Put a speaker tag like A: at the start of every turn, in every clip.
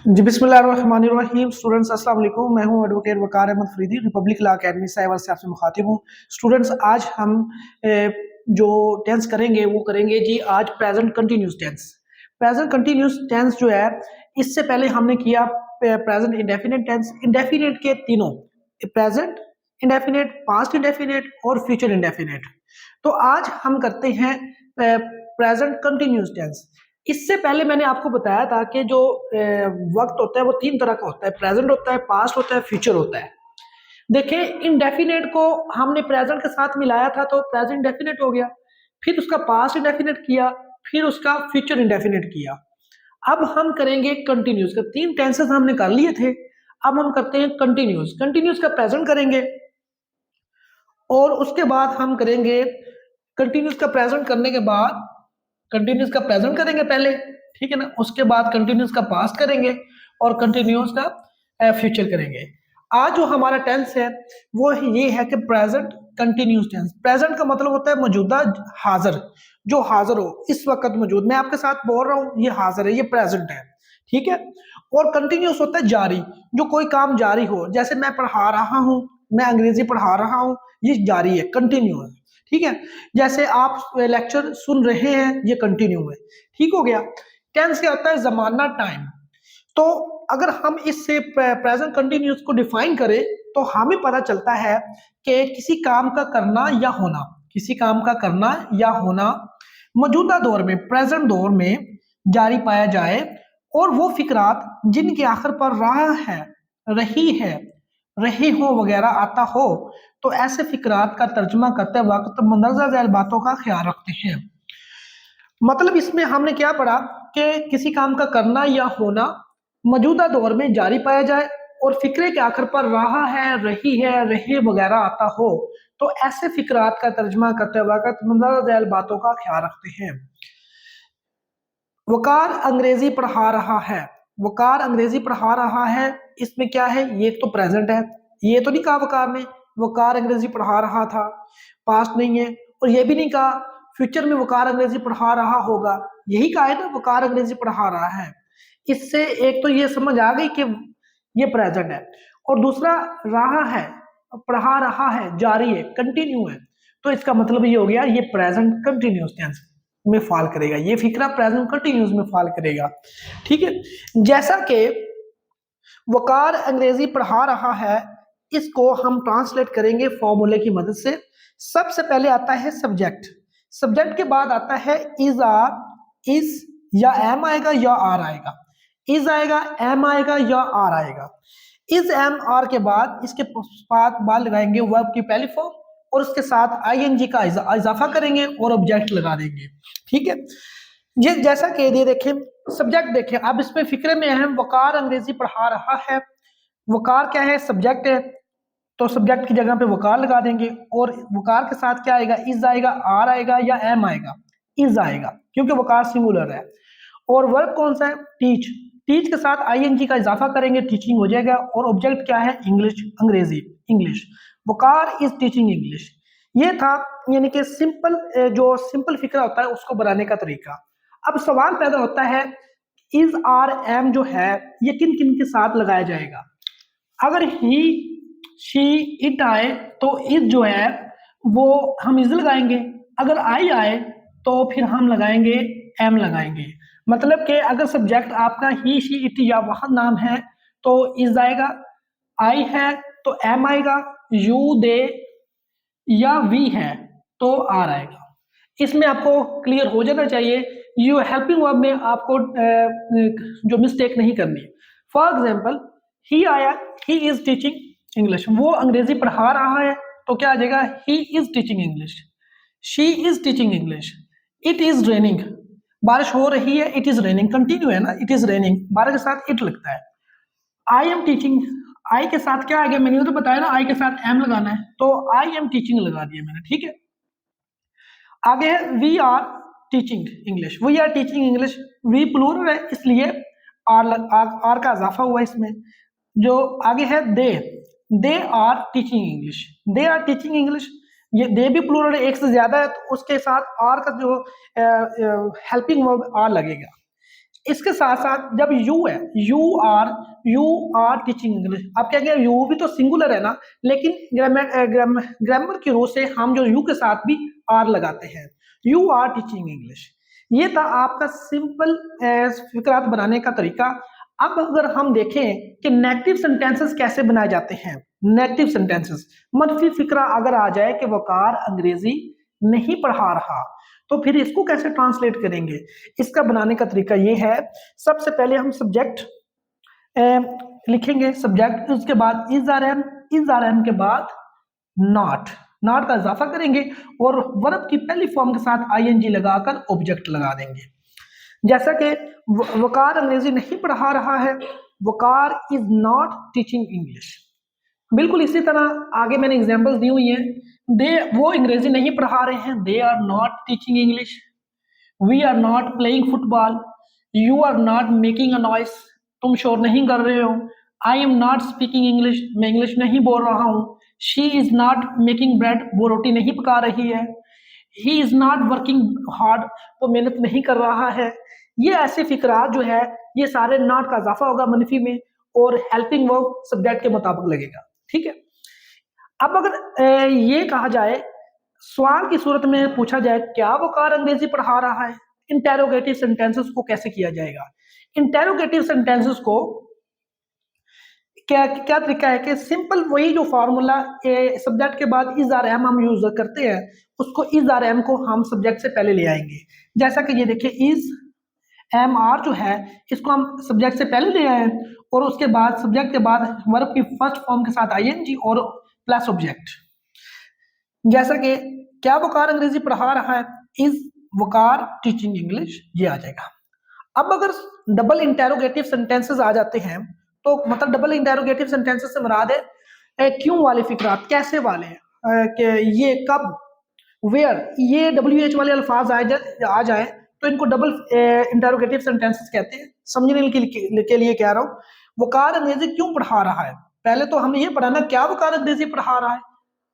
A: जी बिस्मिल्लाहिर्रहमानिर्रहीम। स्टूडेंट्स अस्सलाम वालेकुम। मैं हूं advocate Waqar Ahmad Faridi, Republic Law Academy cyber से आपसे मुखातिब हूं। स्टूडेंट्स आज हम जो टेंस करेंगे वो करेंगे जी आज present continuous tense. Present continuous tense जो है, इससे पहले हमने किया प्रेजेंट इंडेफिनिट टेंस। इंडेफिनिट के तीनों, प्रेजेंट इंडेफिनिट, पास्ट इंडेफिनिट और फ्यूचर इंडेफिनिट। तो आज हम करते हैं प्रेजेंट कंटिन्यूस टेंस। इससे पहले मैंने आपको बताया था कि जो वक्त होता है वो तीन तरह का होता है, प्रेजेंट होता है, पास्ट होता है, फ्यूचर होता है। देखिए, इनडेफिनेट को हमने प्रेजेंट के साथ मिलाया था तो प्रेजेंट डेफिनेट हो गया, फिर उसका पास्ट इंडेफिनेट किया, फिर उसका फ्यूचर इंडेफिनेट किया। अब हम करेंगे कंटिन्यूस का। तीन टेंसेस हमने कर लिए थे, अब हम करते हैं कंटिन्यूस। कंटिन्यूस का प्रेजेंट करेंगे और उसके बाद हम करेंगे कंटिन्यूस का प्रेजेंट करने के बाद कंटिन्यूस का प्रेजेंट करेंगे पहले, ठीक है ना। उसके बाद कंटिन्यूस का पास्ट करेंगे और कंटिन्यूस का फ्यूचर करेंगे। आज जो हमारा टेंस है वो ये है कि प्रेजेंट कंटिन्यूस टेंस। प्रेजेंट का मतलब होता है मौजूदा, हाजिर, जो हाजिर हो, इस वक्त मौजूद। मैं आपके साथ बोल रहा हूं, ये हाजिर है, ये प्रेजेंट है, ठीक है। और कंटिन्यूस होता है जारी, जो कोई काम जारी हो। जैसे मैं पढ़ा रहा हूं, मैं अंग्रेजी पढ़ा रहा हूं, ये जारी है, कंटिन्यू है, ठीक है। जैसे आप लेक्चर सुन रहे हैं, ये कंटिन्यू है, ठीक हो गया। टेंस क्या होता है? जमाना, टाइम। तो अगर हम इससे प्रेजेंट कंटिन्यूस को डिफाइन करें तो हमें पता चलता है कि किसी काम का करना या होना, किसी काम का करना या होना मौजूदा दौर में, प्रेजेंट दौर में जारी पाया जाए, और वो फिक्रात जिनके आखिर पर रहा है, रही है, रहे हो वगैरह आता हो, तो ऐसे फिक्रात का तर्जुमा करते वक्त मंदरजा झैल बातों का ख्याल रखते हैं। मतलब इसमें हमने क्या पढ़ा कि किसी काम का करना या होना मौजूदा दौर में जारी पाया जाए और फिक्रे के आखिर पर रहा है, रही है, रहे वगैरह आता हो, तो ऐसे फिक्रात का तर्जुमा करते वक्त मंदरजा झैल बातों का ख्याल रखते हैं। वकार अंग्रेजी पढ़ा रहा है, वकार अंग्रेजी पढ़ा रहा है, इसमें क्या है? ये तो प्रेजेंट है, ये तो नहीं कहा वकार ने वकार अंग्रेजी पढ़ा रहा था, पास्ट नहीं है। और ये भी नहीं कहा फ्यूचर में वकार अंग्रेजी पढ़ा रहा होगा, यही कहा है ना, वकार अंग्रेजी पढ़ा रहा है। इससे एक तो ये समझ आ गई कि ये प्रेजेंट है, और दूसरा रहा है, पढ़ा रहा है, जारी है, कंटिन्यू है, तो इसका मतलब ये हो गया ये प्रेजेंट कंटिन्यूअस टेंस में फॉल करेगा, ये फिक्रा प्रेजेंट कंटिन्यूअस में फॉल करेगा, ठीक है। जैसा कि वकार अंग्रेजी पढ़ा रहा है, इसको हम ट्रांसलेट करेंगे फॉर्मूले की मदद से। सबसे पहले आता है सब्जेक्ट, सब्जेक्ट के बाद आता है इज, आर, इज या एम आएगा या आर आएगा, इज आएगा, एम आएगा या आर आएगा। इज, एम, आर के बाद इसके बाद लगाएंगे वर्ब की पहली फॉर्म और उसके साथ आईएनजी का इजाफा करेंगे और ऑब्जेक्ट लगा देंगे, ठीक है। ये जैसा कि ये देखें, सब्जेक्ट देखें, अब इसमें फिक्रे में अहम वकार अंग्रेजी पढ़ा रहा है, वकार क्या है? सब्जेक्ट है, तो सब्जेक्ट की जगह पे वकार लगा देंगे और वकार के साथ क्या आएगा? इज आएगा, आर आएगा या एम आएगा? इज आएगा, क्योंकि वकार सिंगुलर है। और वर्ब कौन सा है? टीच, टीच के साथ आईएनजी का इजाफा करेंगे, टीचिंग हो जाएगा। और ऑब्जेक्ट क्या है? इंग्लिश, अंग्रेजी, English. Waqar is teaching English. ये था यानी कि सिंपल, जो सिंपल फिक्रा होता है उसको बनाने का तरीका। अब सवाल पैदा होता है, इज, आर, एम जो है ये किन किन के साथ लगाया जाएगा? अगर ही, शी, इट आए तो इज जो है वो हम इज लगाएंगे, अगर आई आए तो फिर हम लगाएंगे एम लगाएंगे। मतलब कि अगर सब्जेक्ट आपका ही, शी, इट या वह नाम है तो इज आएगा, आई है तो एम आएगा, यू, दे या वी है तो आर आएगा। इसमें आपको क्लियर हो जाना चाहिए, यू हेल्पिंग वर्ब में आपको जो मिस्टेक नहीं करनी है। फॉर एग्जाम्पल, ही आया, ही इज टीचिंग इंग्लिश, वो अंग्रेजी पढ़ा रहा है तो क्या आ जाएगा? He is teaching English. She is teaching English. It is raining, बारिश हो रही है, इट इज रेनिंग, कंटिन्यू है ना, इट इज रेनिंग, बारिश के साथ इट लगता है। आई एम टीचिंग, आई के साथ क्या आ गया? मैंने तो बताया ना, आई के साथ एम लगाना है, तो आई एम टीचिंग लगा दिया मैंने, ठीक है। आगे है we are teaching English, we are teaching English, we plural है इसलिए आर का इजाफा हुआ इसमें। जो आगे है they are teaching English, they are teaching English, ये दे भी प्लूरल है, एक से ज्यादा है तो उसके साथ आर का जो हेल्पिंग वर्ब आर लगेगा। इसके साथ साथ जब यू है, यू आर टीचिंग इंग्लिश, आप क्या कहें यू भी तो सिंगुलर है ना, लेकिन ग्रामर की रूल से हम जो यू के साथ भी आर लगाते हैं, यू आर टीचिंग इंग्लिश। ये था आपका सिंपल फिक्रात बनाने का तरीका। अब अगर हम देखें कि नेगेटिव सेंटेंसेस कैसे बनाए जाते हैं, नेगेटिव सेंटेंसेस मनफी फिक्रा अगर आ जाए कि वकार अंग्रेजी नहीं पढ़ा रहा, तो फिर इसको कैसे ट्रांसलेट करेंगे। इसका बनाने का तरीका ये है, सबसे पहले हम सब्जेक्ट लिखेंगे, सब्जेक्ट, उसके बाद इज आर एम के बाद नॉट, नॉट का इजाफा करेंगे और वर्ब की पहली फॉर्म के साथ आईएनजी लगाकर ऑब्जेक्ट लगा देंगे। जैसा कि वकार अंग्रेजी नहीं पढ़ा रहा है, वकार इज नॉट टीचिंग इंग्लिश। बिल्कुल इसी तरह आगे मैंने एग्जांपल्स दी हुई हैं, दे वो अंग्रेजी नहीं पढ़ा रहे हैं, they are not teaching English, we are not playing football, you are not making a noise, तुम शोर नहीं कर रहे हो, I am not speaking English, मैं इंग्लिश नहीं बोल रहा हूँ, she is not making bread, वो रोटी नहीं पका रही है, he is not working hard, वो मेहनत नहीं कर रहा है। ये ऐसे फिक्रात जो है ये सारे नॉट का इजाफा होगा मनफी में और हेल्पिंग वर्ब सब्जेक्ट के मुताबिक लगेगा। ठीक है, अब अगर ये कहा जाए, सवाल की सूरत में पूछा जाए क्या वकार अंग्रेजी पढ़ा रहा है, इंटेरोगेटिव सेंटेंसेस को कैसे किया जाएगा। इंटेरोगेटिव सेंटेंसेस को क्या क्या तरीका है कि सिंपल वही जो फॉर्मूला सब्जेक्ट के बाद इज आर एम हम यूज करते हैं, उसको इज आर एम को हम सब्जेक्ट से पहले ले आएंगे। जैसा कि ये देखिए, इज एम आर जो है इसको हम सब्जेक्ट से पहले ले आए और उसके बाद सब्जेक्ट के बाद वर्ब की फर्स्ट फॉर्म के साथ आईएनजी और प्लस ऑब्जेक्ट। जैसा कि क्या वकार अंग्रेजी पढ़ा रहा है, इज वकार टीचिंग इंग्लिश, ये आ जाएगा। अब अगर डबल इंटेरोगेटिव सेंटेंसेस आ जाते हैं, तो मतलब डबल इंटेरोगेटिव सेंटेंसेस से मुराद है क्यों वाले फिक्रात, कैसे वाले, कि ये कब, वेयर, ये WH वाले अल्फाज आ जाए तो इनको डबल इंटेरोगेटिव सेंटेंसेस कहते हैं। समझने के लिए कह रहा हूँ, वकार अंग्रेजी क्यों पढ़ा रहा है, पहले तो हमने ये पढ़ा ना क्या वकार अंग्रेजी पढ़ा रहा है,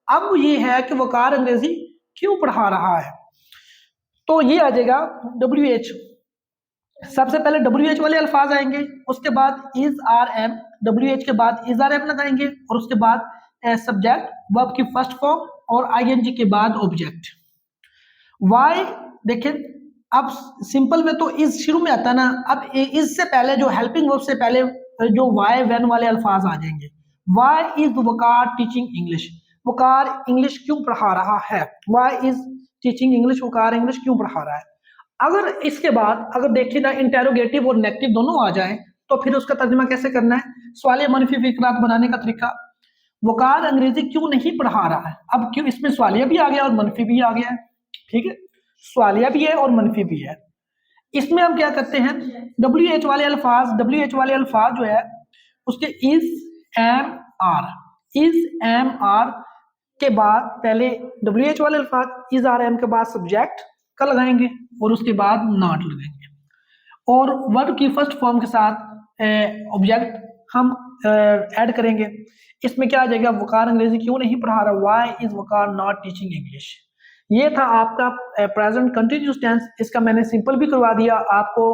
A: अब ये है कि वकार अंग्रेजी क्यों पढ़ा रहा है। तो ये आ जाएगा WH, सबसे पहले WH वाले अल्फाज आएंगे, उसके बाद इज आर एम, WH के बाद इज आर एम लगाएंगे और उसके बाद सब्जेक्ट वर्ब की फर्स्ट फॉर्म और आईएनजी के बाद ऑब्जेक्ट। वाई देखिए, अब सिंपल में तो इज शुरू में आता है ना, अब इज से पहले जो हेल्पिंग वर्ब से पहले जो वाई वेन वाले अल्फाज आ जाएंगे। Why is Waqar teaching English, Waqar English क्यों पढ़ा रहा है, why is teaching English, Waqar English क्यों पढ़ा रहा है। अगर इसके बाद अगर देखिए ना इंटेरोगेटिव और नेगेटिव दोनों आ जाए तो फिर उसका तर्जुमा कैसे करना है, सवालिया मनफी फिक्रात बनाने का तरीका, वकार अंग्रेजी क्यों नहीं पढ़ा रहा है। अब क्यों, इसमें सवालिया भी आ गया और मनफी भी आ गया है, ठीक है, सवालिया भी है और मनफी भी है। इसमें हम क्या करते हैं, WH वाले अल्फाज जो है उसके is am are, is am are के बाद पहले WH वाले अल्फाज इज आर एम के बाद सब्जेक्ट का लगाएंगे और उसके बाद नॉट लगाएंगे और वर्ब की फर्स्ट फॉर्म के साथ ऑब्जेक्ट हम ऐड करेंगे। इसमें क्या आ जाएगा, वकार अंग्रेजी क्यों नहीं पढ़ा रहा, why is Waqar not teaching English. ये था आपका प्रेजेंट कंटिन्यूस टेंस। इसका मैंने सिंपल भी करवा दिया आपको,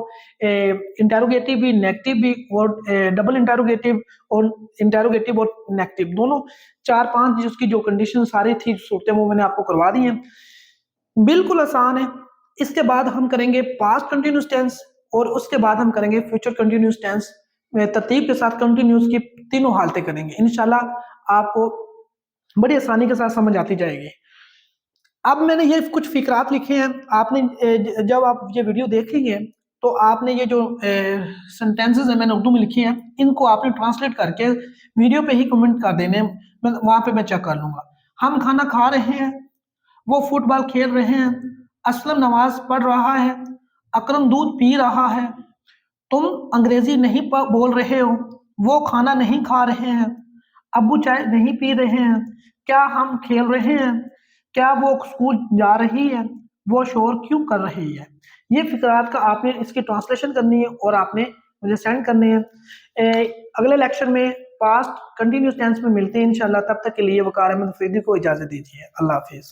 A: इंटेरोगेटिव भी नेगेटिव भी और डबल इंटेरोगेटिव और नेगेटिव दोनों 4-5 जिसकी जो कंडीशन सारी थी सूरतें वो मैंने आपको करवा दी हैं, बिल्कुल आसान है। इसके बाद हम करेंगे पास्ट कंटिन्यूस टेंस और उसके बाद हम करेंगे फ्यूचर कंटिन्यूस टेंस, तरतीब के साथ कंटिन्यूस की तीनों हालतें करेंगे। इंशाल्लाह आपको बड़ी आसानी के साथ समझ आती जाएगी। अब मैंने ये कुछ फिक्रात लिखे हैं, आपने जब आप ये वीडियो देखेंगे तो आपने ये जो सेंटेंसेस है मैंने उर्दू में लिखे हैं, इनको आपने ट्रांसलेट करके वीडियो पे ही कमेंट कर देने, वहां पे मैं चेक कर लूंगा। हम खाना खा रहे हैं, वो फुटबॉल खेल रहे हैं, असलम नमाज पढ़ रहा है, अकरम दूध पी रहा है, तुम अंग्रेजी नहीं बोल रहे हो, वो खाना नहीं खा रहे हैं, अब्बू चाय नहीं पी रहे हैं, क्या हम खेल रहे हैं, क्या वो स्कूल जा रही है, वो शोर क्यों कर रही है। ये फिक्रात का आपने इसकी ट्रांसलेशन करनी है और आपने मुझे सेंड करनी है। अगले लेक्चर में पास्ट कंटिन्यूस टेंस में मिलते हैं इंशाल्लाह। तब तक के लिए वकार अहमद अफरीदी को इजाजत दीजिए। अल्लाह हाफिज।